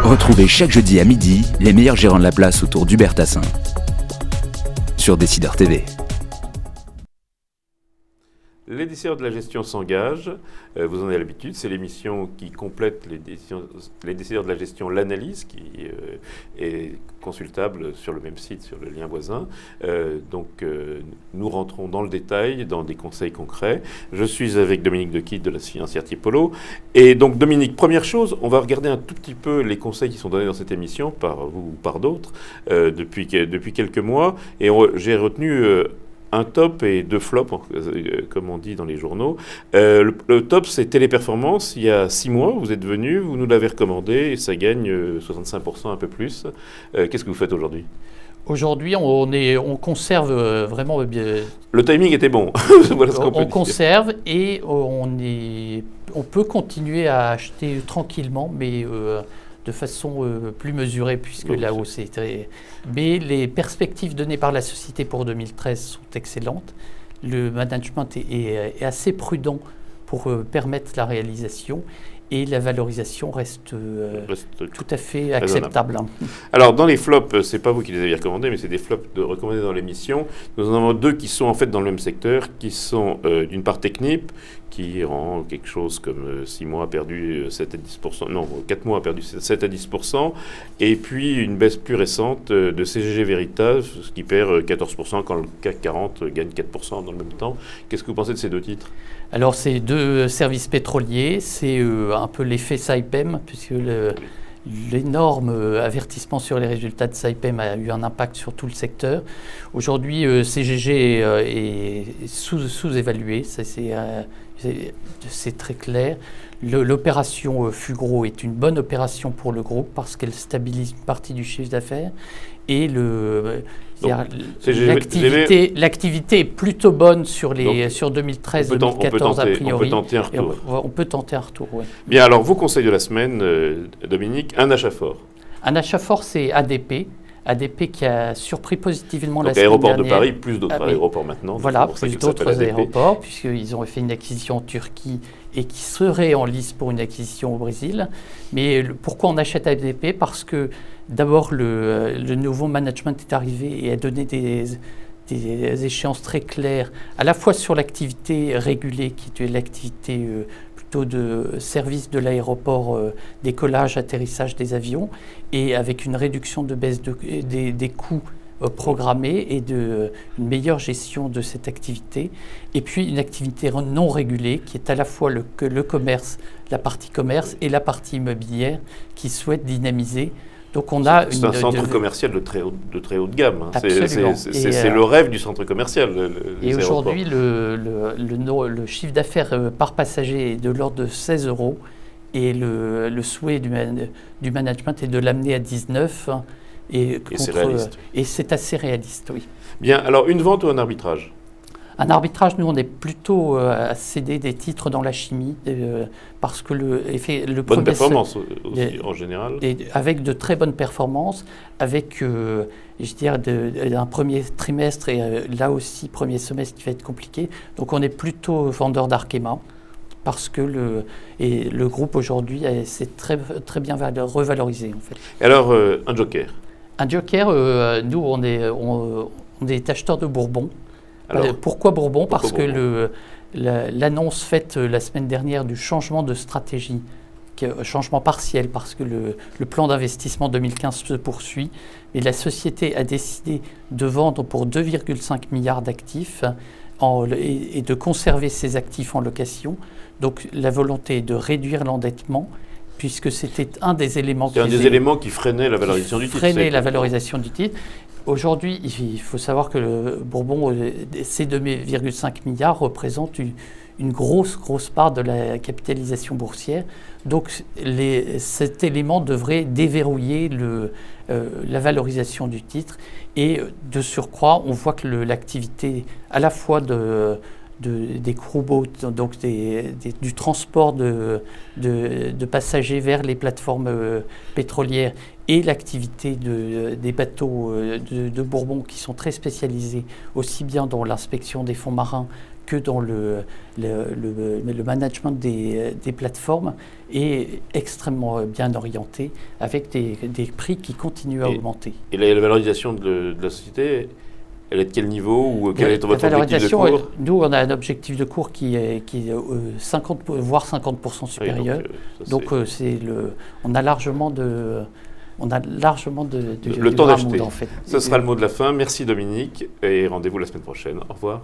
Retrouvez chaque jeudi à midi les meilleurs gérants de la place autour d'Hubert Tassin sur Décideur TV. Les décideurs de la gestion s'engagent, vous en avez l'habitude, c'est l'émission qui complète les décideurs de la gestion, l'analyse, qui est consultable sur le même site, sur le lien voisin. Nous rentrons dans le détail, dans des conseils concrets. Je suis avec Dominique Dequitte de la financière Tiepolo. Et donc Dominique, première chose, on va regarder un tout petit peu les conseils qui sont donnés dans cette émission, par vous ou par d'autres, depuis quelques mois. Et j'ai retenu... un top et deux flops, comme on dit dans les journaux. Le top, c'est Téléperformance. Il y a 6 mois, vous êtes venu, vous nous l'avez recommandé et ça gagne 65%, un peu plus. Qu'est-ce que vous faites aujourd'hui ? Aujourd'hui, on conserve vraiment... Le timing était bon. Voilà ce qu'on peut on dire. conserve et on peut continuer à acheter tranquillement, mais... de façon plus mesurée, puisque la hausse est très... Mais les perspectives données par la société pour 2013 sont excellentes. Le management est assez prudent pour permettre la réalisation et la valorisation reste tout à fait acceptable. Alors, dans les flops, c'est pas vous qui les avez recommandés, mais c'est des flops recommandés dans l'émission. Nous en avons 2 qui sont en fait dans le même secteur, qui sont d'une part Technip, qui rend quelque chose comme 6 mois a perdu 7 à 10%, non, 4 mois a perdu 7 à 10%, et puis une baisse plus récente de CGG Veritas, ce qui perd 14% quand le CAC 40 gagne 4% dans le même temps. Qu'est-ce que vous pensez de ces 2 titres ? Alors, ces 2 services pétroliers, c'est un peu l'effet Saipem, puisque l'énorme avertissement sur les résultats de Saipem a eu un impact sur tout le secteur. Aujourd'hui, CGG est sous-évalué, c'est très clair. L'opération Fugro est une bonne opération pour le groupe parce qu'elle stabilise une partie du chiffre d'affaires et l'activité est plutôt bonne sur 2013-2014 a priori. On peut tenter un retour. Ouais. Bien, alors vos conseils de la semaine, Dominique, un achat fort. Un achat fort, c'est ADP. ADP qui a surpris positivement la Donc, semaine aéroport dernière. de Paris, plus d'autres aéroports maintenant. Voilà, plus d'autres aéroports, puisqu'ils ont fait une acquisition en Turquie et qui serait en lice pour une acquisition au Brésil. Mais pourquoi on achète ADP ? Parce que d'abord, le nouveau management est arrivé et a donné des échéances très claires, à la fois sur l'activité régulée, qui est l'activité plutôt de service de l'aéroport, décollage, atterrissage des avions, et avec une réduction de baisse des coûts programmés et une meilleure gestion de cette activité. Et puis une activité non régulée, qui est à la fois le commerce, la partie commerce et la partie immobilière, qui souhaite dynamiser. Donc c'est un centre commercial de très haut de gamme. Hein. C'est le rêve du centre commercial. Et aujourd'hui, le chiffre d'affaires par passager est de l'ordre de 16 €. Et le souhait du management est de l'amener à 19. Et c'est réaliste. Et c'est assez réaliste, oui. Bien, alors une vente ou un arbitrage ? Un arbitrage, nous, on est plutôt à céder des titres dans la chimie parce que bonne performance aussi, en général. Avec de très bonnes performances, avec, je dirais, un premier trimestre et là aussi, premier semestre qui va être compliqué. Donc, on est plutôt vendeur d'Arkema parce que le groupe aujourd'hui s'est très, très bien revalorisé, en fait. Et alors, un joker ? Un joker, nous, on est acheteurs de Bourbon. Alors, pourquoi Bourbon ? Parce que l'annonce faite la semaine dernière du changement de stratégie, changement partiel, parce que le plan d'investissement 2015 se poursuit, et la société a décidé de vendre pour 2,5 milliards d'actifs et de conserver ces actifs en location. Donc la volonté est de réduire l'endettement, puisque c'était un des éléments qui freinait la valorisation du titre. Aujourd'hui, il faut savoir que le Bourbon, ces 2,5 milliards représentent une grosse part de la capitalisation boursière. Donc cet élément devrait déverrouiller la valorisation du titre. Et de surcroît, on voit que l'activité à la fois des crew-boats, donc du transport de passagers vers les plateformes pétrolières, et l'activité des bateaux de Bourbon qui sont très spécialisés, aussi bien dans l'inspection des fonds marins que dans le management des plateformes est extrêmement bien orienté, avec des prix qui continuent à augmenter. Et la valorisation de la société, elle est de quel niveau ou quel est votre objectif de cours? Nous, on a un objectif de cours qui est 50, voire 50% supérieur. Donc, on a largement de le temps d'acheter. En fait. Ce sera le mot de la fin. Merci Dominique et rendez-vous la semaine prochaine. Au revoir.